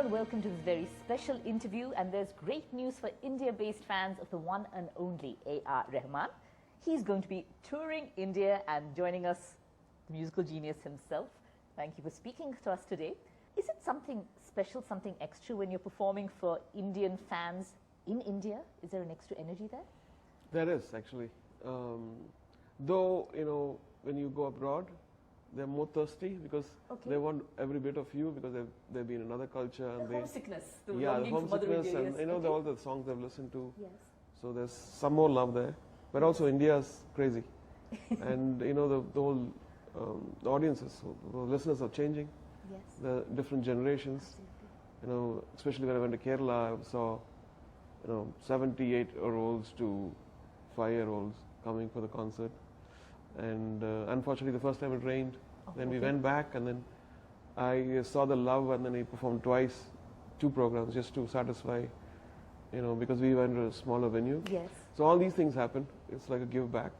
and welcome to this very special interview. And there's great news for India-based fans of the one and only AR Rahman. He's going to be touring India and joining us, the musical genius himself. Thank you for speaking to us today. Is it something special, something extra when you're performing for Indian fans in India? Is there an extra energy there? There is, actually. Though, when you go abroad, they're more thirsty because they want every bit of you because they've been in another culture. And the homesickness, the homesickness, and all the songs they've listened to. Yes. So there's some more love there. But also India's crazy. And, the whole the audiences, the listeners are changing. Yes. The different generations. Absolutely. Especially when I went to Kerala, I saw, 78-year-olds to 5-year-olds coming for the concert. And unfortunately, the first time it rained. Then we went back, and then I saw the love, and then he performed twice, 2 programs, just to satisfy, because we went to a smaller venue. Yes. So all these things happen. It's like a give back.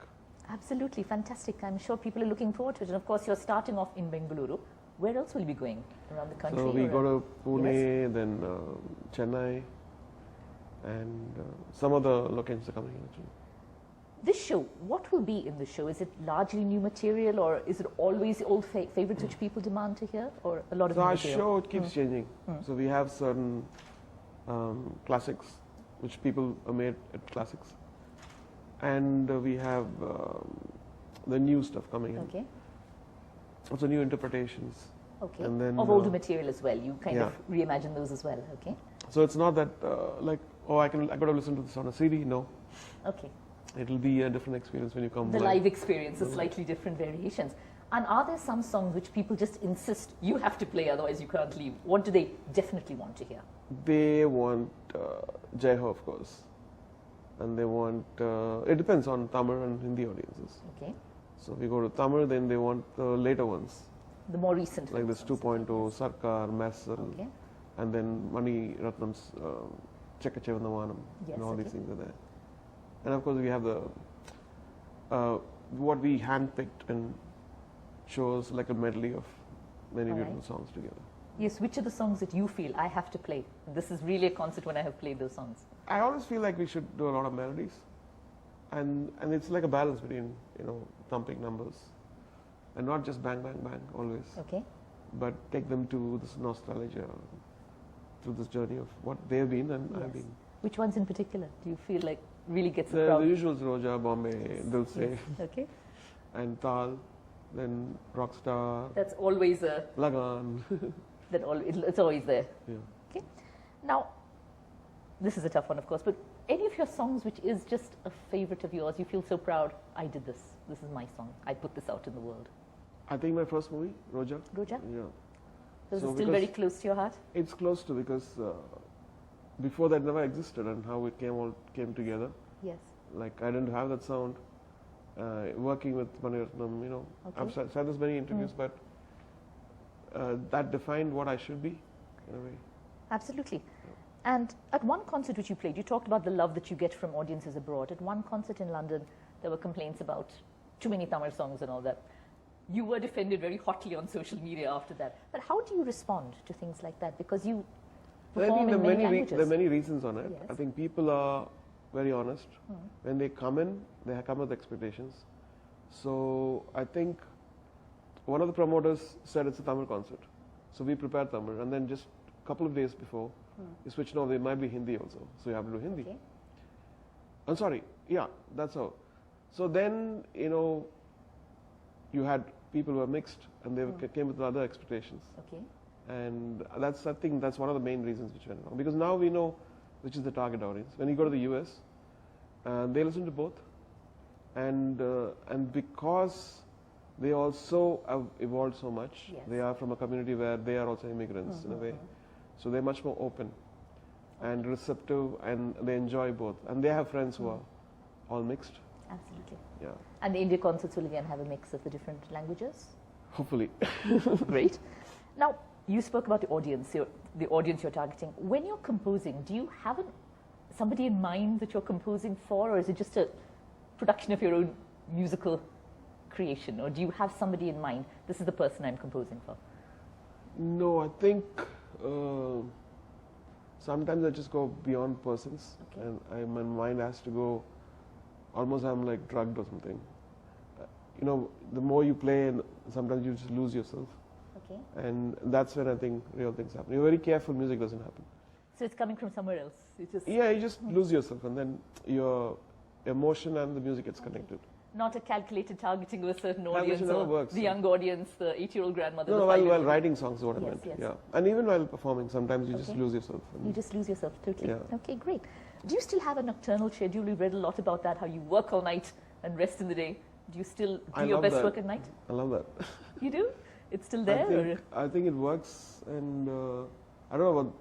Absolutely, fantastic. I'm sure people are looking forward to it. And of course, you're starting off in Bengaluru. Where else will you be going around the country? So we go to Pune, then Chennai, and some other locations are coming in actually. This show, what will be in the show? Is it largely new material, or is it always old favorites which people demand to hear, or a lot of new material? So our show keeps changing. So we have certain classics, which people are made at classics. And we have the new stuff coming in. Okay. Also new interpretations. Okay. And then, of older material as well. You kind of reimagine those as well. Okay. So it's not that I got to listen to this on a CD. No. Okay. It'll be a different experience when you come. The live experience is slightly different variations. And are there some songs which people just insist you have to play, otherwise you can't leave? What do they definitely want to hear? They want Jai Ho, of course. And they want, it depends on Tamil and Hindi audiences. Okay. So if we go to Tamil, then they want the later ones. The more recent like this 2.0, Sarkar, Massal, and then Mani Ratnam's Chekka Chevandavanam, and all these things are there. And of course we have the, what we handpicked and shows like a medley of many beautiful songs together. Yes, which are the songs that you feel I have to play? This is really a concert when I have played those songs. I always feel like we should do a lot of melodies. And it's like a balance between, thumping numbers. And not just bang, bang, bang, always. Okay. But take them to this nostalgia, through this journey of what they've been and I've been. Which ones in particular do you feel like really gets the crowd? The usuals, Roja, Bombay, Dil Se. Okay. And Tal, then Rockstar. That's always a... Lagan. It's always there. Yeah. Okay. Now, this is a tough one, of course, but any of your songs which is just a favorite of yours, you feel so proud, I did this. This is my song. I put this out in the world. I think my first movie, Roja. Roja? Yeah. So is it still very close to your heart? It's close to, because before that never existed, and how it all came together. Yes. Like I didn't have that sound. Working with Mani Ratnam, I've said this many interviews, but that defined what I should be, in a way. Absolutely. And at one concert which you played, you talked about the love that you get from audiences abroad. At one concert in London, there were complaints about too many Tamil songs and all that. You were defended very hotly on social media after that. But how do you respond to things like that? Because you perform in many languages. There are many reasons on it. Yes. I think people are very honest. When they come in, they come with expectations. So I think one of the promoters said it's a Tamil concert. So we prepared Tamil, and then just a couple of days before, you switch, no, there might be Hindi also. So you have to do Hindi. Okay. I'm sorry, yeah, that's how. So then, you had people who were mixed, and they came with other expectations. Okay. And I think that's one of the main reasons which went wrong. Because now we know which is the target audience. When you go to the US, they listen to both. And because they also have evolved so much, they are from a community where they are also immigrants in a way. So they're much more open and receptive, and they enjoy both. And they have friends who are all mixed. Absolutely. Yeah. And the India concerts will again have a mix of the different languages? Hopefully. Great. Now, you spoke about the audience you're targeting. When you're composing, do you have somebody in mind that you're composing for, or is it just a production of your own musical creation? Or do you have somebody in mind, this is the person I'm composing for? No, I think sometimes I just go beyond persons, Okay. and my mind has to go. Almost, I'm like drugged or something. You know, the more you play, and sometimes you just lose yourself, Okay. and that's when I think real things happen. You're very careful, music doesn't happen. So it's coming from somewhere else. You just Yeah, you just lose yourself, and then your emotion and the music gets connected. not a calculated targeting of a certain Calculation audience never or works, the yeah. young audience, the 8-year-old grandmother. No, the while 5-year-old. writing songs is what I Yes, meant. yes. Yeah, and even while performing, sometimes you just Okay. lose yourself. You just lose yourself totally. Yeah. Okay, great. Do you still have a nocturnal schedule? We've read a lot about that, how you work all night and rest in the day. Do you still do I your love best that. work at night? I love that. You do? It's still there? I think it works, and I don't know about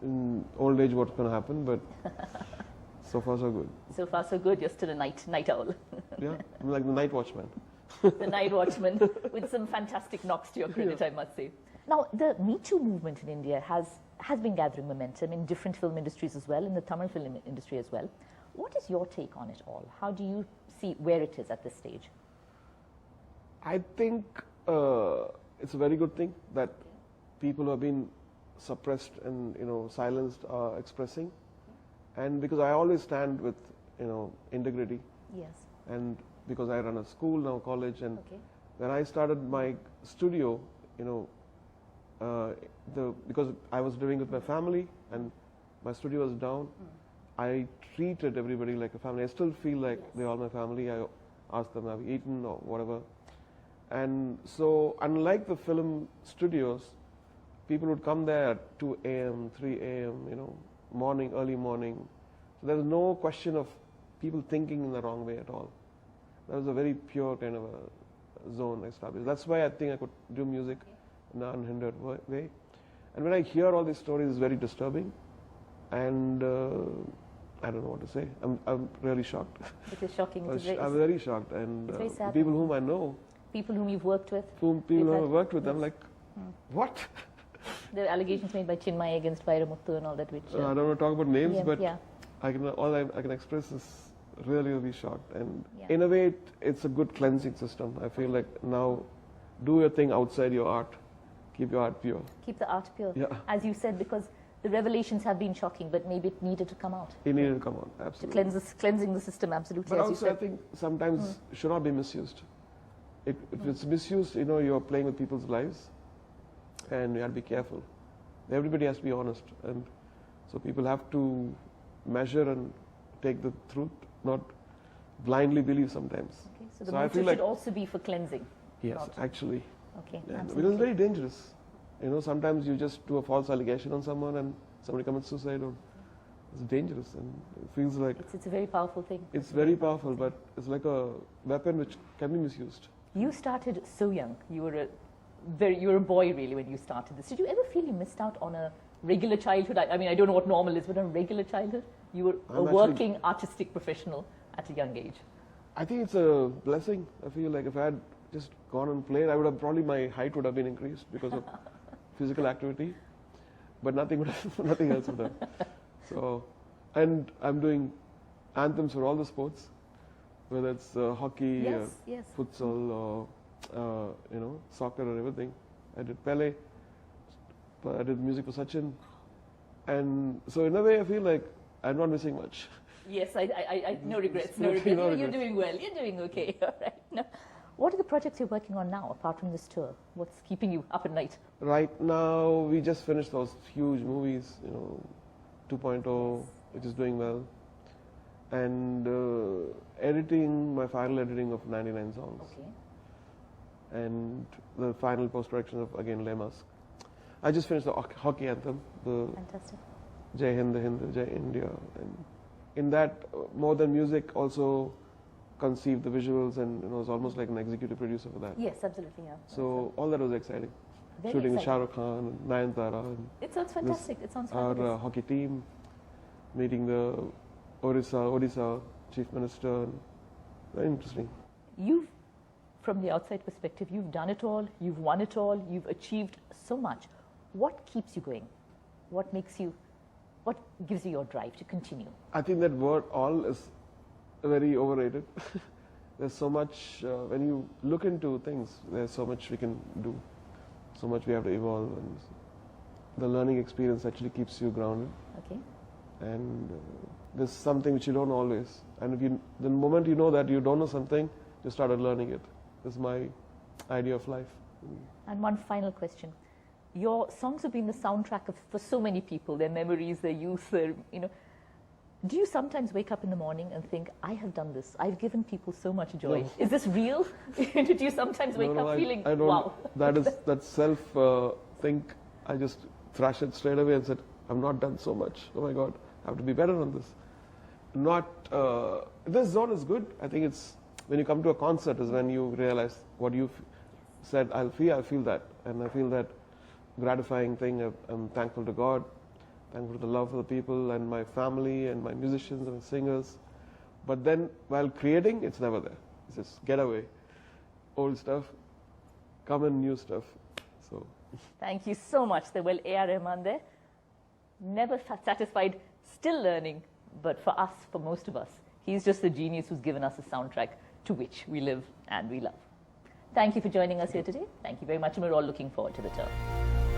in old age what's going to happen, but so far so good. So far, so good. You're still a night owl. Yeah, I'm like the night watchman. The night watchman with some fantastic knocks to your credit, I must say. Now, the Me Too movement in India has been gathering momentum in different film industries as well, in the Tamil film industry as well. What is your take on it all? How do you see where it is at this stage? I think it's a very good thing that people who have been suppressed and silenced are expressing, and because I always stand with integrity, Yes. and because I run a school now, college, and Okay. when I started my studio, because I was living with my family and my studio was down, I treated everybody like a family. I still feel like they're all my family. I ask them, have you eaten or whatever. And so, unlike the film studios, people would come there at 2 a.m., 3 a.m., morning, early morning. So there was no question of people thinking in the wrong way at all. That was a very pure kind of a zone established. That's why I think I could do music in an unhindered way. And when I hear all these stories, it's very disturbing. And I don't know what to say. I'm really shocked. It is shocking. It is very, I'm very shocked. And it's very sad. people whom I know, people whom you've worked with, people You've who had- I've worked with, I'm like, what? there are allegations made by Chinmay against Vairamuthu and all that, which... I don't want to talk about names, yeah, but yeah. all I can express is really shocked. And Yeah. in a way, it's a good cleansing system. I feel like now, do your thing outside your art. Keep your art pure. Keep the art pure. Yeah. As you said, because the revelations have been shocking, but maybe it needed to come out. It needed to come on, To absolutely. cleansing the system, absolutely, But as you also, I said. think sometimes it should not be misused. If it's misused, you're playing with people's lives, and you have to be careful. Everybody has to be honest, and so people have to measure and take the truth, not blindly believe sometimes. Okay, so the So I motive feel should like- also be for cleansing. Yes, Not- actually. Okay, Yeah, because absolutely. it's very dangerous. Sometimes you just do a false allegation on someone and somebody commits suicide. Or it's dangerous, and it feels like It's a very powerful thing. it's very powerful, but it's like a weapon which can be misused. You started so young. You were a boy really when you started this. Did you ever feel you missed out on a regular childhood? I mean, I don't know what normal is, but a regular childhood? You were a I'm actually- working artistic professional at a young age. I think it's a blessing. I feel like if I had just gone and played, I would have probably my height would have been increased because of physical activity, but nothing else would have. So, and I'm doing anthems for all the sports, whether it's hockey, Yes. futsal, or soccer or everything. I did Pele, but I did music for Sachin, and so in a way I feel like I'm not missing much. Yes, I no regrets, no No regrets. You're regrets. doing well. You're doing okay. All right. Now, what are the projects you're working on now, apart from this tour? What's keeping you up at night? Right now, we just finished those huge movies, 2.0, which is doing well, and editing, my final editing of 99 songs, Okay. and the final post-production of, again, Le Mask. I just finished the hockey anthem, the Fantastic. Jai Hind, Hind, Jai India, and in that, more than music, also conceived the visuals, and was almost like an executive producer for that. Yes, absolutely. Yeah. So all that was exciting. Very Shooting with Shah exciting. Rukh Khan, and Nayanthara, and It sounds fantastic. It sounds our fabulous. hockey team, meeting the Odisha chief minister. And very interesting. You've, from the outside perspective, you've done it all. You've won it all. You've achieved so much. What keeps you going? What makes you? What gives you your drive to continue? I think that word "all" is very overrated. There's so much, when you look into things, there's so much we can do, so much we have to evolve, and the learning experience actually keeps you grounded. Okay. And there's something which you don't always. And if you, the moment you know that you don't know something, you started learning it. This is my idea of life. And one final question. Your songs have been the soundtrack for so many people, their memories, their youth, their, you know. Do you sometimes wake up in the morning and think, I have done this, I've given people so much joy? No. Is this real? Do you sometimes wake up feeling, I don't, wow? That self think, I just thrash it straight away and said, I've not done so much. Oh my God, I have to be better on this. This zone is good. I think it's, when you come to a concert is when you realize what you said, I feel that. And I feel that gratifying thing. I'm thankful to God. Thankful for the love for the people and my family and my musicians and my singers. But then while creating, it's never there. It's just get away. Old stuff, come in new stuff. So. Thank you so much. There will AR Rahman there. Never satisfied, still learning. But for us, for most of us, he's just the genius who's given us a soundtrack to which we live and we love. Thank you for joining us here today. Thank you very much, and we're all looking forward to the tour.